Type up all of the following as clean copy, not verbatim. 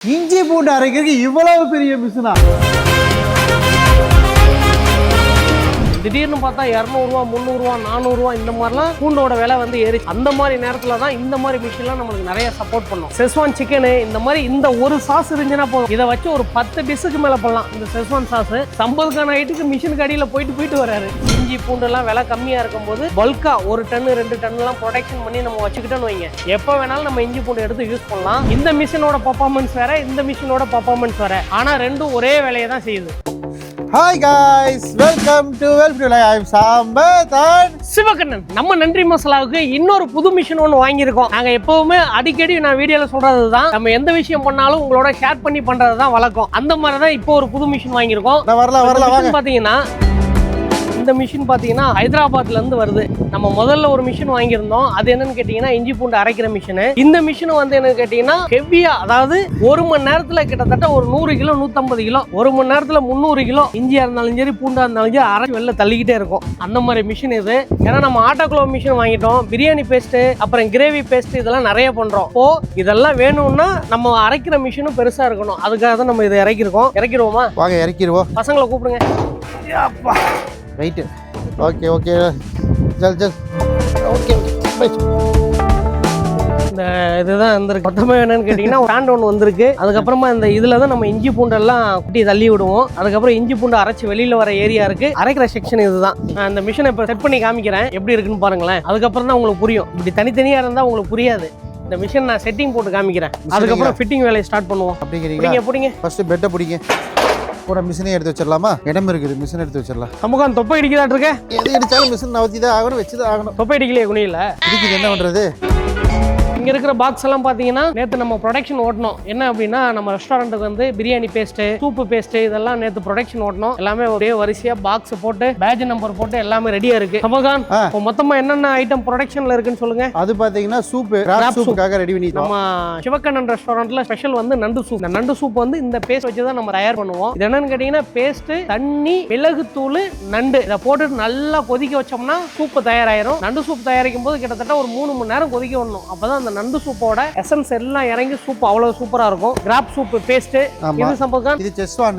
இஞ்சி பூண்டு அரைக்கிறதுக்கு இவ்வளவு பெரிய மிஷினா? திடீர்னு பார்த்தா 200 ரூபா 300 ரூபா 400 ரூபா இந்த மாதிரிலாம் பூண்டோட விலை வந்து ஏறி அந்த மாதிரி நேரத்துல தான் இந்த மாதிரி மிஷின்லாம் நம்மளுக்கு நிறைய சப்போர்ட் பண்ணும். செஸ்வான் சிக்கனு இந்த மாதிரி இந்த ஒரு சாஸ் இருந்துச்சுன்னா போதும், இதை வச்சு ஒரு 10 டிஷ்ஷுக்கு மேல பண்ணலாம். இந்த செஸ்வான் சாஸ் 50க்கான ஐட்டுக்கு மிஷினுக்கு அடியில் போயிட்டு வராரு. இஞ்சி பூண்டெல்லாம் விலை கம்மியா இருக்கும் போது பல்கா 1 டன் 2 டன்லாம் ப்ரொடக்ஷன் பண்ணி நம்ம வச்சுக்கிட்டோன்னு வைங்க, எப்போ வேணாலும் நம்ம இஞ்சி பூண்டு எடுத்து யூஸ் பண்ணலாம். இந்த மிஷினோட பர்ஃபார்மன்ஸ் வேற, இந்த மிஷினோட பர்ஃபார்மன்ஸ் வேற, ஆனா ரெண்டும் ஒரே வேலையை தான் செய்யுது. Hi guys, welcome to Life. I'm Sambeth and Sivakannan. நம்ம நன்றி மசாலாவுக்கு இன்னொரு புது மிஷின் ஒன்று வாங்கியிருக்கோம். நாங்கள் எப்பவுமே அடிக்கடி நான் வீடியோவில் சொல்றது தான், நம்ம எந்த விஷயம் பண்ணாலும் உங்களோட ஷேர் பண்ணி பண்றது தான் வழக்கம். அந்த மாதிரி தான் இப்போ ஒரு புது மிஷின் வாங்கியிருக்கோம். வரலாம் பார்த்தீங்கன்னா இந்த மிஷின் பார்த்தீங்கன்னா ஹைதராபாத்ல இருந்து வருது. நம்ம முதல்ல ஒரு மிஷின் வாங்கியிருந்தோம், அது என்னன்னு கேட்டீங்கன்னா இஞ்சி பூண்டு அரைக்கிற மிஷின். இந்த மிஷின் வந்து என்னன்னு கேட்டீங்கன்னா ஹெவியா, அதாவது ஒரு மணி நேரத்துல கிட்டத்தட்ட ஒரு 100 கிலோ 150 கிலோ, ஒரு மணி நேரத்துல 300 கிலோ இஞ்சியா இருந்தாலும் சரி பூண்டா இருந்தாலும் சரி அரைச்சி வெளில தள்ளிக்கிட்டே இருக்கும். அந்த மாதிரி மிஷின் இது. ஏன்னா நம்ம ஆட்டோக்ளோ மிஷின் வாங்கிட்டோம், பிரியாணி பேஸ்ட் அப்புறம் கிரேவி பேஸ்ட் இதெல்லாம் நிறைய பண்றோம். இப்போ இதெல்லாம் வேணும்னா நம்ம அரைக்கிற மிஷினும் பெருசா இருக்கணும், அதுக்காக தான் நம்ம இதை இறக்கிடுவோமா? வாங்க இறக்கிடுவோம். பசங்களை கூப்பிடுங்க. Right, okay Jal okay. இந்த இதுதான் வந்திருக்கு. மொத்தமாக என்னன்னு கேட்டிங்கன்னா ஸ்டாண்ட் ஒன்று வந்திருக்கு. அதுக்கப்புறமா இந்த இதில் தான் நம்ம இஞ்சி பூண்டெல்லாம் குட்டி தள்ளி விடுவோம். அதுக்கப்புறம் இஞ்சி பூண்டு அரைச்சி வெளியில் வர ஏரியா இருக்குது, அரைக்கிற செக்ஷன் இதுதான். நான் இந்த மிஷினை இப்போ செட் பண்ணி காமிக்கிறேன் எப்படி இருக்குன்னு பாருங்களேன். அதுக்கப்புறம் தான் உங்களுக்கு புரியும். இப்படி தனித்தனியாக இருந்தால் உங்களுக்கு புரியாது. இந்த மிஷின் நான் செட்டிங் போட்டு காமிக்கிறேன், அதுக்கப்புறம் ஃபிட்டிங் வேலையை ஸ்டார்ட் பண்ணுவோம். அப்படிங்கிறீங்க? பிடிங்க ஃபர்ஸ்ட் பெட்டை பிடிங்க. கூட மிஷினே எடுத்து வச்சிடலாமா? இடம் இருக்குது, மிஷின் எடுத்து வச்சிடலாம். நமக்கு தொப்பை இடிக்கிறாட்டு இருக்க, எது அடிச்சாலும் மிஷின் நவத்தி தான் ஆகணும், வச்சு தான் ஆகணும். தொப்பை இடிக்கலையே குனியில் இருக்குது, என்ன பண்ணுறது? இங்கே இருக்கிற பாக்ஸ் எல்லாம் பார்த்தீங்கன்னா நேற்று நம்ம ப்ரொடக்ஷன் ஓட்டணும். என்ன அப்படின்னா நம்ம ரெஸ்டாரண்ட்டுக்கு வந்து பிரியாணி பேஸ்ட்டு சூப்பு பேஸ்ட்டு இதெல்லாம் நேற்று ப்ரொடக்ஷன் ஓட்டணும். எல்லாமே ஒரே வரிசையாக பாக்ஸ் போட்டு பேட்ச் நம்பர் போட்டு எல்லாமே ரெடியாக இருக்கு. சமகான் இப்போ மொத்தமாக என்னென்ன ஐட்டம் ப்ரொடக்ஷனில் இருக்குன்னு சொல்லுங்க. அது பார்த்தீங்கன்னா சூப்புக்காக ரெடி பண்ணி நம்ம சிவகண்ணன் ரெஸ்டாரண்ட்டில் ஸ்பெஷல் வந்து நண்டு சூப். இந்த நண்டு சூப் வந்து இந்த பேஸ்ட் வச்சு தான் நம்ம தயார் பண்ணுவோம். இது என்னன்னு கேட்டிங்கன்னா பேஸ்ட்டு, தண்ணி, மிளகுத்தூள், நண்டு இதை போட்டு நல்லா கொதிக்க வச்சோம்னா சூப்பு தயாராயிரும். நண்டு சூப் தயாரிக்கும் போது கிட்டத்தட்ட ஒரு 3 மணி நேரம் கொதிக்க விடணும். அப்பதான் அந்த நண்டு சூப்போட எசன்ஸ் எல்லாம் இறங்கி சூப் அவ்வளவு சூப்பரா இருக்கும். கிராப் சூப் பேஸ்ட் இது சம்பவம். இது schezwan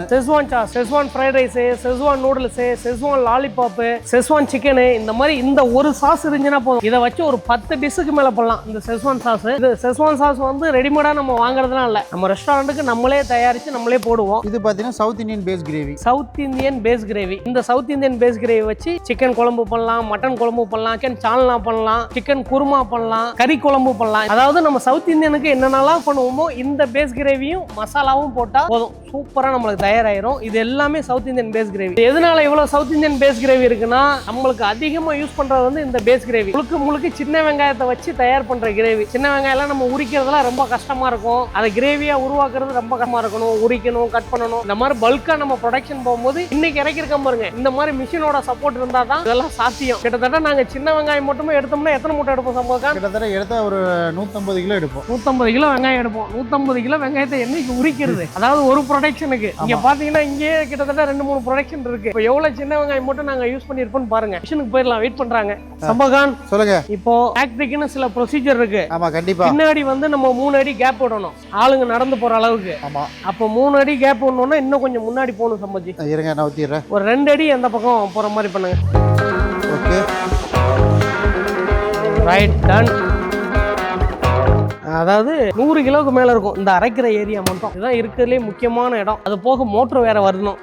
sauce, schezwan fried rice, schezwan noodles, schezwan lollipop, schezwan chicken இந்த மாதிரி இந்த ஒரு சாஸ் இருந்துச்சுன்னா போதும், இதை வச்சு ஒரு 10 டிஷ்ஷுக்கு மேல பண்ணலாம். இந்த செஸ்வான் சாஸ், இது செஸ்வான் சாஸ் வந்து ரெடிமேடா நம்ம வாங்குறதுலாம் இல்ல, நம்ம ரெஸ்டாரண்ட்டுக்கு நம்மளே தயாரிச்சு நம்மளே போடுவோம். இது பாத்தீங்கன்னா சவுத் இந்தியன் பேஸ் கிரேவி. இந்த சவுத் இந்தியன் பேஸ் கிரேவி வச்சு சிக்கன் குழம்பு பண்ணலாம், மட்டன் குழம்பு பண்ணலாம், சிக்கன் சால்னா பண்ணலாம், சிக்கன் குருமா பண்ணலாம், கறி குழம்பு பண்ணலாம். அதாவது நம்ம சவுத் இந்தியனுக்கு என்னென்னலாம் பண்ணுவோமோ இந்த பேஸ் கிரேவியும் மசாலாவும் போட்டா போதும், சூப்பரா நம்மளுக்கு தயாராயிரும். இது எல்லாமே சவுத் இந்தியன் பேஸ் கிரேவி. எதனால இவ்வளவு சவுத் இந்தியன் பேஸ் கிரேவி இருக்குன்னா, நம்மளுக்கு அதிகமா யூஸ் பண்றது வந்து இந்த பேஸ் கிரேவி. முழுக்க சின்ன வெங்காயத்தை வச்சு தயார் பண்ற கிரேவி. சின்ன வெங்காயம் எல்லாம் நம்ம உரிக்கிறதுலாம் ரொம்ப கஷ்டமா இருக்கும், அதை கிரேவியா உருவாக்குறது ரொம்ப கஷ்டமா இருக்கணும், உரிக்கணும், கட் பண்ணணும். இந்த மாதிரி பல்கா நம்ம ப்ரொடக்ஷன் போகும்போது இன்னைக்கு இறக்கிருக்கோம் பாருங்க, இந்த மாதிரி மிஷினோட சப்போர்ட் இருந்தா தான் இதெல்லாம் சாத்தியம். கிட்டத்தட்ட நாங்க சின்ன வெங்காயம் மட்டுமே எடுத்தோம்னா எத்தனை மூட்டை எடுப்போம் சம்பவம்? கிட்டத்தட்ட எடுத்தா ஒரு 150 கிலோ எடுப்போம். 150 கிலோ வெங்காயம் எடுப்போம். 150 கிலோ வெங்காயத்தை என்னைக்கு உரிக்கிறது? அதாவது ஒரு ப்ரொடக்ஷனுக்கு இங்க பாத்தீங்கன்னா இங்கே கிட்டத்தட்ட 2-3 ப்ரொடக்ஷன் இருக்கு. இப்போ எவ்வளவு சின்ன வெங்காயம் மட்டும் நாங்க யூஸ் பண்ணிருப்போம் பாருங்க. மிஷினுக்கு போயிடலாம், வெயிட் பண்றாங்க. சம்பகான் சொல்லுங்க. இப்போ ஃபேக்டரிக்குன்னு சில ப்ரொசீஜர் இருக்கு. ஆமா கண்டிப்பா. பின்னாடி வந்து நம்ம 3 அடி கேப் விடணும், ஆளுங்க நடந்து போற அளவுக்கு. ஆமா. அப்போ 3 அடி கேப் விடணும்னா இன்னும் கொஞ்சம் முன்னாடி போகணும் சம்பஜி. இருங்க நான் ஊத்திடுறேன். ஒரு 2 அடி அந்த பக்கம் போற மாதிரி பண்ணுங்க. Okay right, done. அதாவது 100 கிலோவுக்கு மேல இருக்கும் இந்த அரைக்கிற ஏரியா மட்டும். இதுதான் இருக்கிறதுலே முக்கியமான இடம். அது போக மோட்டர் வேற வரணும்.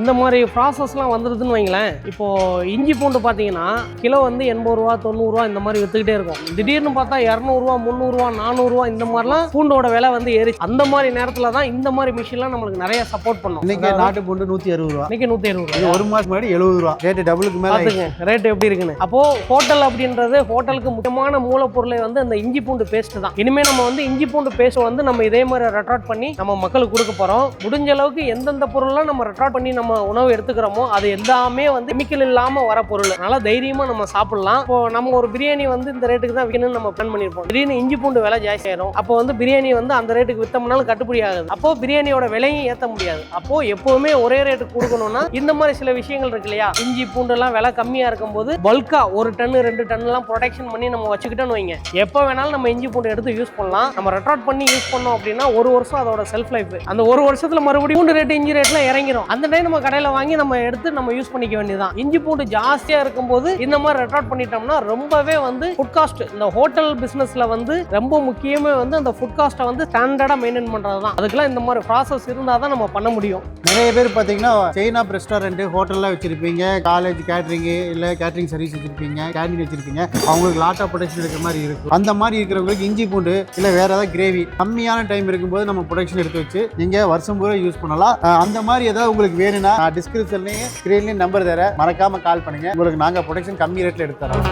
இந்த மாதிரி ப்ராசஸ்லாம் வந்துடுதுன்னு வைங்களேன். இப்போ இஞ்சி பூண்டு பார்த்தீங்கன்னா கிலோ வந்து 80 ரூபா 90 ரூபா இந்த மாதிரி வித்துக்கிட்டே இருக்கும். திடீர்னு பார்த்தா 200 ரூபா 300 ரூபா 400 ரூபா இந்த மாதிரிலாம் பூண்டோட விலை வந்து ஏறி, அந்த மாதிரி நேரத்தில் தான் இந்த மாதிரி மிஷின்லாம் நம்மளுக்கு நிறைய சப்போர்ட் பண்ணும். இன்னைக்கு நாட்டு பூண்டு 160 ரூபா, இன்னைக்கு 120 ரூபா. ஒரு மாசம் முன்னாடி 70 ரூபா. ரேட்டு டபுளுக்கு மேல பாத்துங்க ரேட் எப்படி இருக்குன்னு. அப்போ ஹோட்டல் அப்படின்றது, ஹோட்டலுக்கு முக்கியமான மூலப்பொருளை வந்து அந்த இஞ்சி பூண்டு பேஸ்ட் தான். இனிமே நம்ம வந்து இஞ்சி பூண்டு பேஸ்ட் வந்து நம்ம இதே மாதிரி ரெக்கார்ட் பண்ணி நம்ம மக்களுக்கு கொடுக்க போறோம். முடிஞ்ச அளவுக்கு எந்தெந்த பொருள்லாம் நம்ம ரெக்கார்ட் பண்ணி நம்ம உணவு உணவு எடுத்துக்கிறோமோ அது எல்லாமே வந்து கெமிக்கல் இல்லாம வர பொருள். அதனால தைரியமா நம்ம சாப்பிடலாம். இப்போ நம்ம ஒரு பிரியாணி வந்து இந்த ரேட்டுக்கு தான் விற்கணும்னு நம்ம பிளான் பண்ணிருப்போம். திடீர்னு இஞ்சி பூண்டு விலை ஜாஸ்தி ஆயிரும். அப்போ வந்து பிரியாணி வந்து அந்த ரேட்டுக்கு வித்தோம்னாலும் கட்டுப்படி ஆகுது. அப்போ பிரியாணியோட விலையும் ஏற்ற முடியாது. அப்போ எப்பவுமே ஒரே ரேட்டுக்கு கொடுக்கணும்னா இந்த மாதிரி சில விஷயங்கள் இருக்கு இல்லையா, இஞ்சி பூண்டு எல்லாம் விலை கம்மியா இருக்கும் போது பல்கா 1 டன் 2 டன் எல்லாம் ப்ரொடக்ஷன் பண்ணி நம்ம வச்சுக்கிட்டோம்னு வைங்க, எப்போ வேணாலும் நம்ம இஞ்சி பூண்டு எடுத்து யூஸ் பண்ணலாம். நம்ம ரெட்ராட் பண்ணி யூஸ் பண்ணோம் அப்படின்னா 1 வருஷம் அதோட செல்ஃப் லைஃப். அந்த 1 வருஷத்துல மறுபடியும் பூண்டு ரேட்டு இஞ்சி ரேட்லாம் இறங்கிடும். அந்த டைம் நம்ம கடையில வாங்கி நம்ம எடுத்து நம்ம யூஸ் பண்ணிக்க வேண்டியதான். இஞ்சி பூண்டு ஜாஸ்தியா இருக்கும்போது இந்த மாதிரி ரெட்ராட் பண்ணிட்டோம்னா ரொம்பவே வந்து ஃபுட் காஸ்ட், இந்த ஹோட்டல் பிசினஸ்ல வந்து ரொம்ப முக்கியமே வந்து அந்த ஃபுட் காஸ்ட்டை வந்து ஸ்டாண்டர்டா மெயின்டைன் பண்றது தான். அதுக்கெல்லாம் இந்த மாதிரி ப்ராசஸ் இருந்தால் தான் நம்ம பண்ண முடியும். நிறைய பேர் பார்த்தீங்கன்னா செயின் ஆஃப் ரெஸ்டாரண்ட் ஹோட்டல்லாம் வச்சிருப்பீங்க, காலேஜ் கேட்டரிங்கு இல்லை கேட்டரிங் சர்வீஸ் வச்சிருப்பீங்க, கேண்டீன் வச்சிருப்பீங்க. அவங்களுக்கு லாட் ஆஃப் ப்ரொடக்ஷன் இருக்கிற மாதிரி இருக்கும். அந்த மாதிரி இருக்கிறவங்களுக்கு இஞ்சி பூண்டு இல்லை வேற ஏதாவது கிரேவி கம்மியான டைம் இருக்கும்போது நம்ம ப்ரொடக்ஷன் எடுத்து வச்சு நீங்கள் வருஷம் பூரா யூஸ் பண்ணலாம். அந்த மாதிரி ஏதாவது உங்களுக்கு வேணும்னா டிஸ்கிரிப்ஷன்லேயும் ஸ்க்ரீன்லேயும் நம்பர் தரேன், மறக்காம கால் பண்ணுங்க. உங்களுக்கு நாங்கள் ப்ரொடக்ஷன் கம்மி ரேட்டில் எடுத்து தரோம்.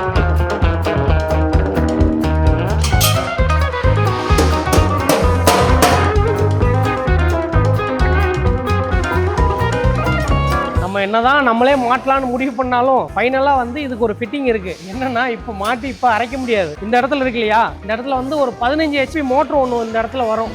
என்னதான் நம்மளே மாட்டலான்னு முடிவு பண்ணாலும் ஃபைனலா வந்து இதுக்கு ஒரு ஃபிட்டிங் இருக்கு. என்னன்னா இப்போ மாட்டி இப்போ அரைக்க முடியாது. இந்த இடத்துல இருக்கு இல்லையா, இந்த இடத்துல வந்து ஒரு 15 HP மோட்டர் ஒன்று இந்த இடத்துல வரும்.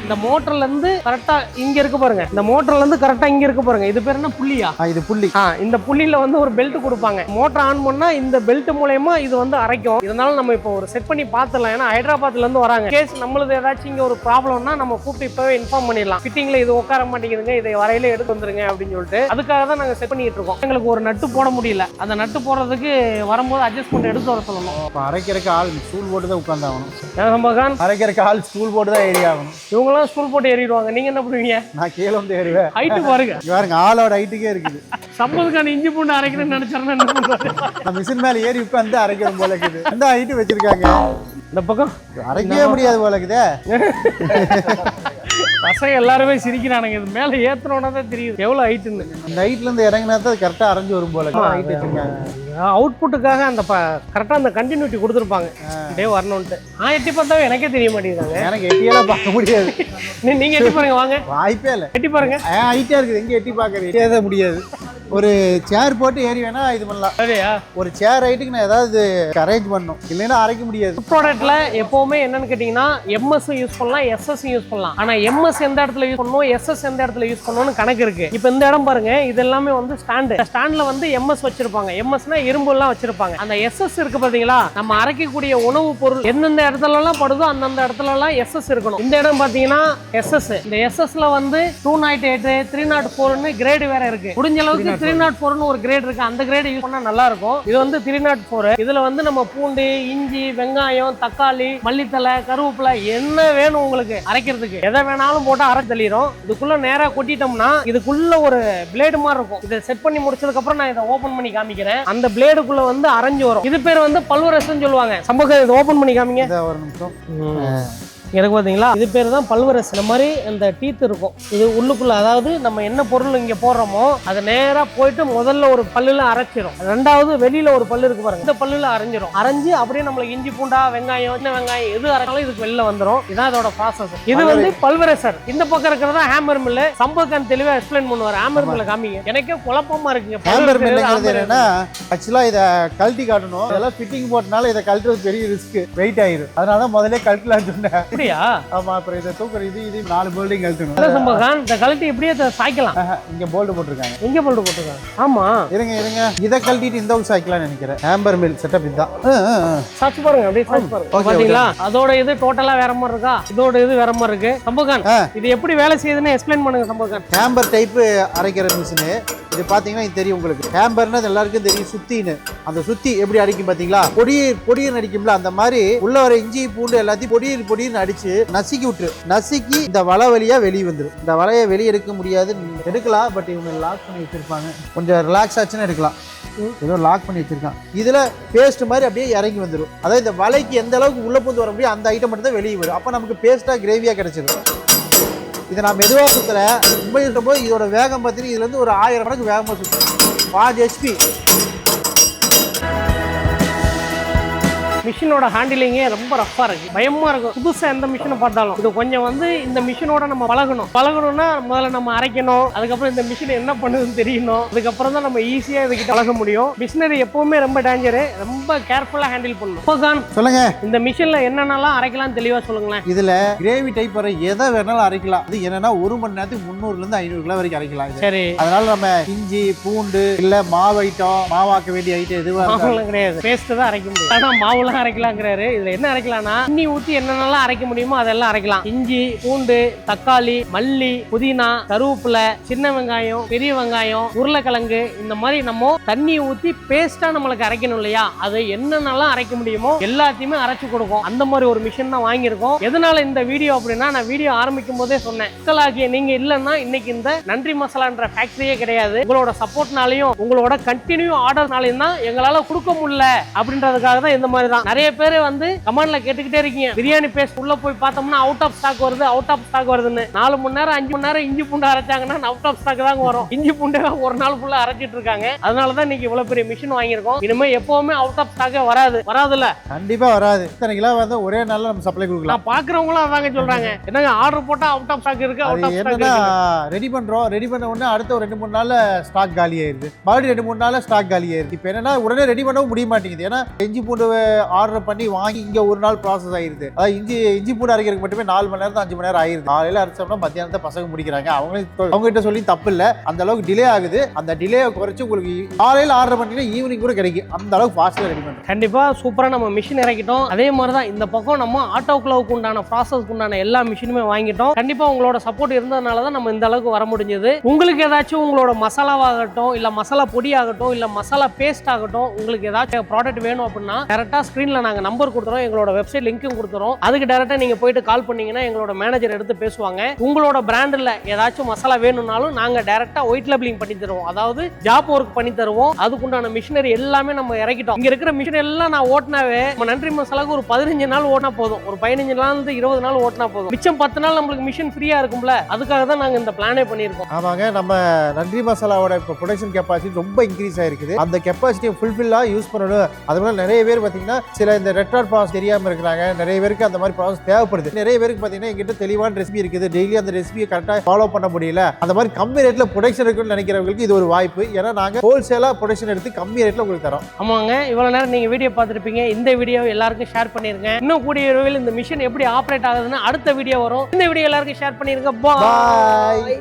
இந்த மோட்டர்ல இருந்து கரெக்டா இங்க இருக்கு பாருங்க, இந்த மோட்டர்ல இருந்து கரெக்டா இங்க இருக்கு பாருங்க, இது பேர் என்ன புள்ளியா, இது புள்ளி. இந்த புள்ளியில வந்து ஒரு பெல்ட் கொடுப்பாங்க. மோட்டர் ஆன் பண்ணா இந்த பெல்ட் மூலமா இது வந்து அரைக்கும். இதனால நம்ம இப்போ ஒரு செட் பண்ணி பார்த்துடலாம். ஏன்னா ஹைதராபாத்ல இருந்து வராங்க. கேஸ் நம்மளுது ஏதாச்சும் இங்க ஒரு ப்ராப்ளம்னா நம்ம கூப்பிட்டு இப்பவே இன்ஃபார்ம் பண்ணிடலாம். ஃபிட்டிங்ல இது உட்கார மாட்டேங்குதுங்க, இதை வரையில எடுத்து வந்துருங்க அப்படின்னு சொல்லிட்டு அதுக்காக தான் நாங்க செட் பண்ணிட்டு இருக்கோம். எங்களுக்கு ஒரு நட்டு போட முடியல, அந்த நட்டு போடுறதுக்கு வரும்போது அட்ஜஸ்ட் பண்ணி எடுத்து வர சொல்லணும். அரைக்கிறதுக்கு ஆள் ஸ்டூல் போட்டு தான் உட்கார்ந்தாகணும். சம்பகான் அரைக்கிறதுக்கு ஆள் ஸ்டூல் போட்டு தான் ஏறி ஆகணும். இவங்க ஸ்கூல் போட்டு ஏறிடுவாங்க. நீங்க என்ன பண்ணுவீங்க? நான் கீழே வந்து ஏறுவேன். ஹைட்டு பாருங்க, பாருங்க ஆளோட ஹைட்டுக்கே இருக்குது. சம்பதுக்கான இஞ்சி பூண்டு அரைக்கணும்னு நினைச்சாருன்னா என்ன பண்ணுவாரு? மிஷின் மேல ஏறி உட்காந்து அரைக்கணும் போல இருக்குது. இந்த ஹைட்டு வச்சிருக்காங்க. இந்த பக்கம் அரைக்கவே முடியாது போல இருக்குதே. பசங்க எல்லாருமே சிரிக்கிறானுங்க. இது மேல ஏத்தனோட தான் தெரியுது எவ்வளவு ஹைட்டுன்னு. அந்த ஹைட்ல இருந்து இறங்கினா தான் கரெக்டா அரைஞ்சு வரும் போல ஹைட் வச்சிருக்காங்க. அவுட்புட்டுக்காக அந்த கரெக்டாக அந்த கண்டினியூட்டி கொடுத்துருப்பாங்க டே வரணும்ட்டு. நான் எட்டி பார்த்தாவே எனக்கே தெரிய மாட்டேங்குதாங்க. எனக்கு எட்டியெல்லாம் பார்க்க முடியாது. நீங்க எட்டி பாருங்க, வாங்க. வாய்ப்பே இல்லை. எட்டி பாருங்க, ஹைட்டா இருக்குது. எங்க எட்டி பார்க்கறது எட்டியே முடியாது. ஒரு சேர் போட்டு ஏறி வேணா இது பண்ணலாம். சரியா? ஒரு சேர் ஹைட்டுக்கு நான் ஏதாவது அரேஞ்ச் பண்ணணும், இல்லைன்னா அரைக்க முடியாது. ப்ராடக்ட்ல எப்பவுமே என்னன்னு கேட்டீங்கன்னா எம்எஸ் யூஸ் பண்ணலாம், எஸ்எஸ் யூஸ் பண்ணலாம். ஆனா எம்எஸ் எந்த இடத்துல யூஸ் பண்ணணும், எஸ்எஸ் எந்த இடத்துல யூஸ் பண்ணணும்னு கணக்கு இருக்கு. இப்போ இந்த இடம் பாருங்க, இது எல்லாமே வந்து ஸ்டாண்ட்ல வந்து எம்எஸ் வச்சிருப்பாங்க. எம்எஸ்னா இரும்பு எல்லாம் வச்சிருப்பாங்க. அந்த எஸ்எஸ் இருக்கு பாத்தீங்களா, நம்ம அரைக்கக்கூடிய உணவு பொருள் எந்தெந்த இடத்துல எல்லாம் படுதோ அந்தந்த இடத்துல எல்லாம் எஸ்எஸ் இருக்கணும். இந்த இடம் பாத்தீங்கன்னா எஸ்எஸ். இந்த எஸ்எஸ்ல வந்து 208, 304 கிரேடு வேற இருக்கு. முடிஞ்ச அளவுக்கு 304 ஒரு கிரேட் இருக்கு, அந்த கிரேட் யூஸ் பண்ணா நல்லா இருக்கும். இது வந்து 304. இதுல வந்து நம்ம பூண்டு, இஞ்சி, வெங்காயம், தக்காளி, மல்லித்தலை, கருவேப்பிலை என்ன வேணும் உங்களுக்கு அரைக்கிறதுக்கு எதை வேணாலும் போட்டு அரை தள்ளிடும். இதுக்குள்ள நேரா கொட்டிட்டோம்னா இதுக்குள்ள ஒரு பிளேடு மாதிரி இருக்கும். இதை செட் பண்ணி முடிச்சதுக்கு அப்புறம் நான் இதை ஓபன் பண்ணி காமிக்கிறேன். அந்த பிளேடுக்குள்ள வந்து அரைஞ்சு வரும். இது பேர் வந்து பல்வரஸ்ன்னு சொல்லுவாங்க. சம்பவம் இதை ஓபன் பண்ணி காமிங்க. ஒரு நிமிஷம். எனக்கு பார்த்தீங்களா, இது பேர் தான் பல்வரஸ். இந்த மாதிரி இந்த டீத் இருக்கும். இது உள்ளுக்குள்ள, அதாவது நம்ம என்ன பொருள் இங்கே போடுறோமோ அதை நேராக போயிட்டு முதல்ல ஒரு பல்லுல அரைச்சிடும். ரெண்டாவது வெளியில ஒரு பல்லு இருக்கு பாருங்க, இந்த பல்லுல அரைஞ்சிரும். அரைஞ்சு அப்படியே நம்மளுக்கு இஞ்சி பூண்டா வெங்காயம் சின்ன வெங்காயம் எது அரைச்சாலும் இதுக்கு வெளில வந்துடும். இதான் இதோட ப்ராசஸ். இது வந்து பல்வரசர். இந்த பக்கம் இருக்கிறதா ஹேமர் மில்லு. சம்பவக்கான் தெளிவா எக்ஸ்பிளைன் பண்ணுவார். ஹேமர் மில்ல காமிங்க. எனக்கே குழப்பமா இருக்குங்க. ஹேமர் மில்லுங்கிறது என்னன்னா, ஆக்சுவலா இதை கழட்டி காட்டணும். இதெல்லாம் ஃபிட்டிங் போட்டனால இதை கழட்டுறது பெரிய ரிஸ்க், வெயிட் ஆயிரும். அதனால முதல்ல கழட்டலாம்னு சொன்னேன். ஆமா, அப்புறம் இதை தூக்குற இது 4 போல்டிங் கழட்டணும். இந்த கழட்டி இப்படியே சாய்க்கலாம். இங்க போல்டு போட்டிருக்காங்க. இங்க போல்டு போட்டிருக்காங்க. ஆமா, இருங்க இதை கழட்டிட்டு இந்த சாய்க்கலாம் நினைக்கிறேன். ஹேம்பர் மில் செட்டப் இதுதான். சாச்சு பாருங்க, அப்படியே சாச்சு பாருங்க. பாத்தீங்களா, அதோட இது டோட்டலா வேற மாதிரி இருக்கா, இதோட இது வேற மாதிரி இருக்கு. சம்பகான், இது எப்படி வேலை செய்யுதுன்னு எக்ஸ்பிளைன் பண்ணுங்க சம்பகான். ஹேம்பர் டைப் அரைக்கிற மிஷின் இது. பாத்தீங்கன்னா இது தெரியும் உங்களுக்கு. ஹேம்பர்னா எல்லாருக்கும் தெரியும், சுத்தின்னு. அந்த சுத்தி எப்படி அடிக்கும் பாத்தீங்களா, பொடியர் அடிக்கும்ல, அந்த மாதிரி உள்ள வர இஞ்சி பூண்டு எல்லாத்தையும் பொடியர் அடிச்சு நசுக்கி விட்டுரு. நசுக்கி இந்த வலை வழியா வெளியே வந்துடும். இந்த வலையை வெளியே எடுக்க முடியாது, எடுக்கலாம். பட் இவங்க லாக் பண்ணி வச்சிருப்பாங்க. கொஞ்சம் ரிலாக்ஸ் ஆச்சுன்னா எடுக்கலாம். ஏதோ லாக் பண்ணி வச்சிருக்கான். இதுல பேஸ்ட் மாதிரி அப்படியே இறங்கி வந்துடும். அதாவது இந்த வலைக்கு எந்த அளவுக்கு உள்ள பூந்து வர முடியும் அந்த ஐட்டம் மட்டும் தான் வெளியே வரும். அப்போ நமக்கு பேஸ்டா கிரேவியா கிடைச்சிடும். இதை நான் மெதுவாக சுற்றுறேன். ரொம்ப சுற்றும் போது இதோட வேகம் பார்த்தீங்கன்னா இதுலேருந்து ஒரு 1000 மடங்கு வேகமாக சுற்றுறேன். 5 HP. மிஷினோட ஹேண்டிலிங்கே ரொம்ப ரஃபா இருக்கு, பயமா இருக்கும். புதுசா எந்த மிஷினை பார்த்தாலும் இது கொஞ்சம் இந்த மிஷினோட நம்ம பழகணும்னா முதல்ல நம்ம அரைக்கணும், அதுக்கப்புறம் இந்த மிஷின் என்ன பண்ணுதுன்னு தெரியணும், அதுக்கப்புறம் தான் நம்ம ஈஸியா இதுக்கிட்ட பழக முடியும். மிஷினரி எப்பவுமே ரொம்ப டேஞ்சரு, ரொம்ப கேர்ஃபுல்லா ஹேண்டில் பண்ணணும். சொல்லுங்க, இந்த மிஷின்ல என்னென்னலாம் அரைக்கலாம் தெளிவா சொல்லுங்களேன். இதுல கிரேவி டைப் வர எதை வேணாலும் அரைக்கலாம். இது என்னன்னா 1 மணி நேரத்துக்கு 300 இருந்து 500 கிலோ வரைக்கும் அரைக்கலாம். சரி, அதனால நம்ம இஞ்சி பூண்டு இல்ல மாவு ஐட்டம், மாவாக்க வேண்டிய ஐட்டம் எதுவா கிடையாது, பேஸ்ட் தான் அரைக்க முடியும். ஆனா மாவுலாம் அரைக்கலாங்கிறாரு. இதுல என்ன அரைக்கலாம்னா தண்ணி ஊத்தி என்னென்னலாம் அரைக்க முடியுமோ அதெல்லாம் அரைக்கலாம். இஞ்சி பூண்டு தக்காளி மல்லி புதினா கருவேப்பிலை சின்ன வெங்காயம் பெரிய வெங்காயம் உருளைக்கிழங்கு இந்த மாதிரி நம்ம தண்ணி ஊத்தி பேஸ்டா நம்மளுக்கு அரைக்கணும் இல்லையா, அது என்னென்னலாம் அரைக்க முடியுமோ எல்லாத்தையுமே அரைச்சு கொடுக்கும். அந்த மாதிரி ஒரு மிஷின் தான் வாங்கியிருக்கோம். எதனால இந்த வீடியோ அப்படின்னா, நான் வீடியோ ஆரம்பிக்கும் போதே சொன்னேன், மக்களாகிய நீங்க இல்லைன்னா இன்னைக்கு இந்த நன்றி மசாலான்ற ஃபேக்டரியே கிடையாது. உங்களோட சப்போர்ட்னாலையும் உங்களோட கண்டினியூ ஆர்டர்னாலையும் தான் எங்களால கொடுக்க முடியல அப்படின்றதுக்காக தான் இந்த மாதிரி தான். நிறைய பேர் கமெண்ட்ல கேட்டுக்கிட்டே இருக்கீங்க, பிரியாணி பேஸ்ட் உள்ள போய் பார்த்தோம்னா அவுட் ஆஃப் ஸ்டாக் வருது, அவுட் ஆஃப் ஸ்டாக் வருதுன்னு. 4 மணி நேரம் 5 மணி நேரம் இஞ்சி பூண்டு அரைச்சாங்கன்னா அவுட் ஆஃப் ஸ்டாக் தாங்க வரும். இஞ்சி பூண்டு ஒரு நாள் ஃபுல்லா அரைச்சிட்டு இருக்காங்க. அதனாலதான் இன்னைக்கு இவ்வளவு பெரிய மிஷின் வாங்கியிருக்கோம். இனிமே எப்பவுமே அவுட் ஆஃப் ஸ்டாக்கே வராதுல்ல? கண்டிப்பா வராது. இத்தனை கிலோ ஒரே நாள்ல நம்ம சப்ளை கொடுக்கலாம். நான் பாக்குறவங்களும் அதாங்க சொல்றாங்க, என்னங்க ஆர்டர் போட்டா அவுட் ஆஃப் ஸ்டாக் இருக்கு, அவுட் ஆஃப் ஸ்டாக் ரெடி பண்றோம், ரெடி பண்ண உடனே அடுத்த ஒரு 2-3 நாள்ல ஸ்டாக் காலி ஆயிருது, மறுபடியும் 2-3 நாள்ல ஸ்டாக் காலி ஆயிருது. இப்போ என்னன்னா உடனே ரெடி பண்ணவும் முடிய மாட்டேங்குது. ஏன்னா இஞ்சி பூண்டு ஆர்டர் பண்ணி வாங்கி இங்க ஒரு நாள் ப்ராசஸ் ஆயிருது. அதாவது இஞ்சி பூண்டு அரைக்கிறதுக்கு மட்டுமே 4 மணி நேரம் 5 மணி நேரம் ஆயிருது. காலையில அரைச்சோம்னா மத்தியானத்தை பசங்க முடிக்கிறாங்க. அவங்க கிட்ட சொல்லி தப்பு இல்ல, அந்த அளவுக்கு டிலே ஆகுது. அந்த டிலே குறைச்சு உங்களுக்கு காலையில ஆர்டர் பண்ணீங்கன்னா ஈவினிங் கூட கிடைக்கும். அந்த அளவுக்கு ஃபாஸ்ட்ல ரெடி பண்றோம். கண்டிப்பா சூப்பரா நம்ம மிஷின் இறக்கிட்டோம். அதே மாதிரி தான் இந்த பக்கம் நம்ம ஆட்டோக்ளவுக்கு உண்டான ப்ராசஸ்க்கு உண்டான எல்லா மிஷினுமே வாங்கிட்டோம். கண்டிப்பா உங்களோட சப்போர்ட் இருந்ததுனால தான் நம்ம இந்த அளவுக்கு வர முடிஞ்சது. உங்களுக்கு ஏதாச்சும் உங்களோட மசாலாவாகட்டும் இல்ல மசாலா பொடி ஆகட்டும் இல்ல மசாலா பேஸ்ட் ஆகட்டும் உங்களுக்கு ஏதாச்சும் ப்ராடக்ட் வேணும் அப்படின்னா டேரக்டா ஸ்கிரீன்ல நாங்க நம்பர் கொடுத்துறோம், எங்களோட வெப்சைட் லிங்க்கும் கொடுத்துறோம். அதுக்கு டேரக்டா நீங்க போயிட்டு கால் பண்ணீங்கன்னா எங்களோட மேனேஜர் எடுத்து பேசுவாங்க. உங்களோட பிராண்ட்ல ஏதாச்சும் மசாலா வேணும்னாலும் நாங்க டேரக்டா ஒயிட் லேபிளிங் பண்ணி தருவோம், அதாவது ஜாப் ஒர்க் பண்ணி தருவோம். அதுக்குண்டான மிஷினரி எல்லாமே நம்ம இறக்கிட்டோம். இங்க இருக்கிற மிஷின் எல்லாம் நான் ஓட்டினாவே நம்ம நன்றி மசாலாவுக்கு ஒரு 15 நாள் ஓட்டினா போதும், ஒரு 15 நாள் 20 நாள் ஓட்டினா போதும். மிச்சம் 10 நாள் நம்மளுக்கு மிஷின் ஃப்ரீயா இருக்கும்ல, அதுக்காக தான் நாங்க இந்த பிளானே பண்ணியிருக்கோம். ஆமாங்க, நம்ம நன்றி மசாலாவோட இப்போ ப்ரொடக்ஷன் கெப்பாசிட்டி ரொம்ப இன்க்ரீஸ் ஆயிருக்குது. அந்த கெப்பாசிட்டியை ஃபுல்ஃபில்லா யூஸ் பண்ணணும். அதுபோல நிறைய பேர் பார்த்தீங்கன்னா சில இந்த ரெட்ராட் ப்ராசஸ் தெரியாம இருக்கிறாங்க, நிறைய பேருக்கு அந்த மாதிரி ப்ராசஸ் தேவைப்படுது. நிறைய பேருக்கு பார்த்தீங்கன்னா எங்கிட்ட தெளிவான ரெசிபி இருக்குது, டெய்லி அந்த ரெசிபியை கரெக்டாக ஃபாலோ பண்ண முடியல. அந்த மாதிரி கம்மி ரேட்ல ப்ரொடக்ஷன் இருக்குன்னு நினைக்கிறவங்களுக்கு இது ஒரு வாய்ப்பு. ஏன்னா நாங்க ஹோல்சேலா ப்ரொடக்ஷன் எடுத்து கம்மி ரேட்ல உங்களுக்கு தரோம். ஆமாங்க, இவ்வளவு நேரம் நீங்க வீடியோ பார்த்துருப்பீங்க. இந்த வீடியோ எல்லாருக்கும் ஷேர் பண்ணிருங்க. இன்னும் கூடிய விரைவில் இந்த மிஷின் எப்படி ஆப்ரேட் ஆகுதுன்னு அடுத்த வீடியோ வரும். இந்த வீடியோ எல்லாருக்கும் ஷேர் பண்ணிருங்க. பாய்.